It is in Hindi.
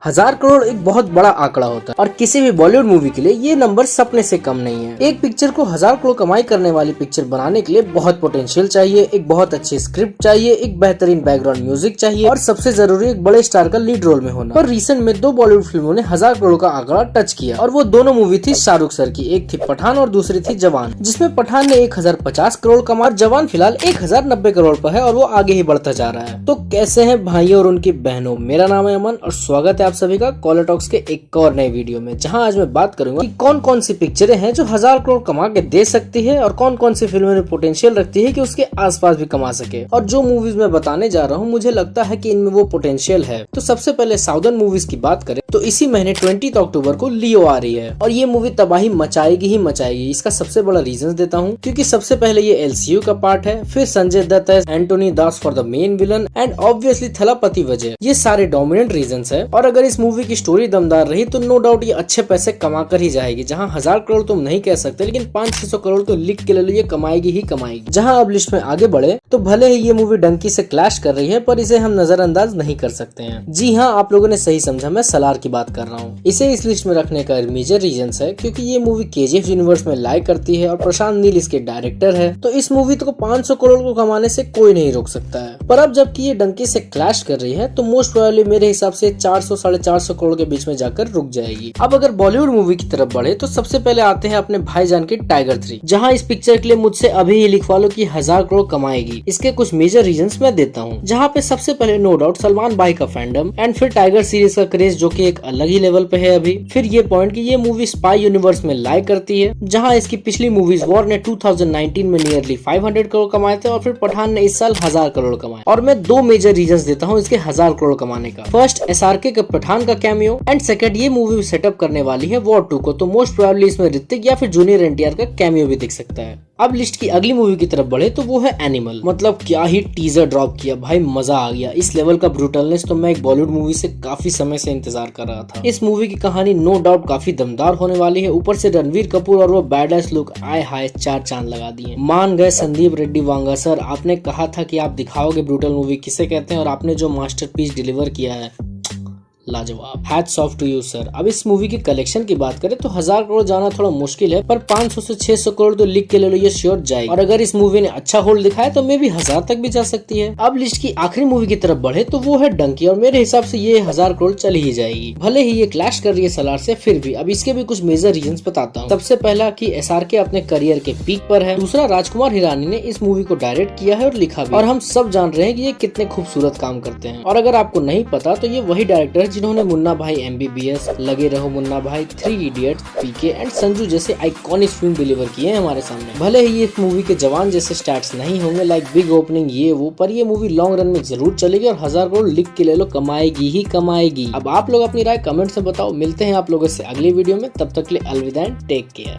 1000 करोड़ एक बहुत बड़ा आंकड़ा होता है और किसी भी बॉलीवुड मूवी के लिए ये नंबर सपने से कम नहीं है। एक पिक्चर को 1000 करोड़ कमाई करने वाली पिक्चर बनाने के लिए बहुत पोटेंशियल चाहिए, एक बहुत अच्छी स्क्रिप्ट चाहिए, एक बेहतरीन बैकग्राउंड म्यूजिक चाहिए और सबसे जरूरी एक बड़े स्टार का लीड रोल में होना। पर रिसेंट में 2 बॉलीवुड फिल्मों ने 1000 करोड़ का आंकड़ा टच किया और वो दोनों मूवी थी शाहरुख सर की। एक थी पठान और दूसरी थी जवान, जिसमें पठान ने 1050 करोड़ कमा, जवान फिलहाल 1090 करोड़ पर है और वो आगे ही बढ़ता जा रहा है। तो कैसे हैं भाइयों और उनकी बहनों, मेरा नाम है अमन और स्वागत है आप सभी का कॉलर टॉक्स के एक और नए वीडियो में, जहां आज मैं बात करूंगा कि कौन कौन सी पिक्चरें हैं जो 1000 करोड़ कमा के दे सकती है और कौन कौन सी फिल्में में पोटेंशियल रखती है कि उसके आसपास भी कमा सके। और जो मूवीज मैं बताने जा रहा हूं मुझे लगता है कि इनमें वो पोटेंशियल है। तो सबसे पहले साउदर्न मूवीज की बात करें तो इसी महीने 20 अक्टूबर को लियो आ रही है और ये मूवी तबाही मचाएगी ही मचाएगी। इसका सबसे बड़ा रीजन देता हूँ, क्योंकि सबसे पहले ये एलसीयू का पार्ट है, फिर संजय दत्त है, Antony Das for the main villain and obviously Thalapathy Vijay. ये सारे डोमिनेंट रीजंस है और अगर इस मूवी की स्टोरी दमदार रही तो नो डाउट ये अच्छे पैसे कमा कर ही जाएगी। जहाँ 1000 करोड़ तुम नहीं कह सकते, लेकिन 500-600 करोड़ तो लिख के ले लो, ये कमाएगी ही कमाएगी। जहाँ अब लिस्ट में आगे बढ़े तो भले ही ये मूवी डंकी से क्लैश कर रही है, पर इसे हम नजरअंदाज नहीं कर सकते हैं। जी हाँ, आप लोगों ने सही समझा, मैं सलार की बात कर रहा हूँ। इसे इस लिस्ट में रखने का मेजर रीजन है क्योंकि ये मूवी केजीएफ यूनिवर्स में लाइक करती है और प्रशांत नील इसके डायरेक्टर है। तो इस मूवी को 500 करोड़ को कमाने से कोई नहीं रोक सकता है। पर अब जबकि ये डंकी से क्लैश कर रही है तो मोस्ट प्रोबेबली मेरे हिसाब से 400-450 करोड़ के बीच में जाकर रुक जाएगी। अब अगर बॉलीवुड मूवी की तरफ बढ़े तो सबसे पहले आते हैं अपने भाईजान की टाइगर 3, जहाँ इस पिक्चर के लिए मुझसे अभी ही लिखवा लो कि 1000 करोड़ कमाएगी। इसके कुछ मेजर रीजंस मैं देता हूँ, जहाँ पे सबसे पहले नो डाउट सलमान भाई का फैंडम एंड फिर टाइगर सीरीज का क्रेज जो कि एक अलग ही लेवल पे है अभी। फिर ये पॉइंट कि ये मूवी स्पाई यूनिवर्स में लाइक करती है, जहाँ इसकी पिछली मूवीज वॉर ने 2019 में नियरली 500 करोड़ कमाए थे और फिर पठान ने इस साल 1000 करोड़ कमाए। और मैं 2 मेजर रीजंस देता हूँ इसके 1000 करोड़ कमाने का। फर्स्ट एसआरके का पठान का कैमियो एंड सेकंड ये मूवी सेटअप करने वाली है वॉर 2 को, तो मोस्ट प्रोबेबली इसमें ऋतिक या फिर जूनियर एनटीआर का कैमियो भी दिख सकता है। अब लिस्ट की अगली मूवी की तरफ बढ़े तो वो है एनिमल। मतलब क्या ही टीजर ड्रॉप किया भाई, मजा आ गया। इस लेवल का ब्रूटलनेस तो मैं एक बॉलीवुड मूवी से काफी समय से इंतजार कर रहा था। इस मूवी की कहानी नो डाउट काफी दमदार होने वाली है। ऊपर से रणवीर कपूर और वो बैडएस लुक, आए हाय 4 चांद लगा दिए। मान गए संदीप रेड्डी वांगा सर, आपने कहा था कि आप दिखाओगे ब्रूटल मूवी किसे कहते हैं और आपने जो मास्टरपीस डिलीवर किया है, लाजवाब। Hats off to you sir. अब इस मूवी के कलेक्शन की बात करें तो 1000 करोड़ जाना थोड़ा मुश्किल है, पर 500 से 600 करोड़ तो लिख के ले लो, ये श्योर जाएगी। और अगर इस मूवी ने अच्छा होल्ड दिखाया तो मे भी 1000 तक भी जा सकती है। अब लिस्ट की आखिरी मूवी की तरफ बढ़े तो वो है डंकी और मेरे हिसाब से ये 1000 करोड़ चली ही जाएगी। भले ही ये क्लैश कर रही है सलार से, फिर भी अब इसके भी कुछ मेजर रीजंस बताता हूँ। सबसे पहला कि एसआरके अपने करियर के पीक पर है। दूसरा, राजकुमार हिरानी ने इस मूवी को डायरेक्ट किया है और लिखा भी, और हम सब जान रहे हैं कि ये कितने खूबसूरत काम करते हैं। और अगर आपको नहीं पता तो ये वही डायरेक्टर है जिन्होंने मुन्ना भाई MBBS, लगे रहो मुन्ना भाई, 3 इडियट्स, पीके एंड संजू जैसे आइकॉनिक फिल्म डिलीवर किए हैं हमारे सामने। भले ही ये मूवी के जवान जैसे स्टैट्स नहीं होंगे लाइक बिग ओपनिंग ये वो, पर ये मूवी लॉन्ग रन में जरूर चलेगी और 1000 करोड़ लिख के ले लो, कमाएगी ही कमाएगी। अब आप लोग अपनी राय कमेंट्स में बताओ। मिलते हैं आप लोगों से अगली वीडियो में, तब तक के लिए अलविदा एंड टेक केयर।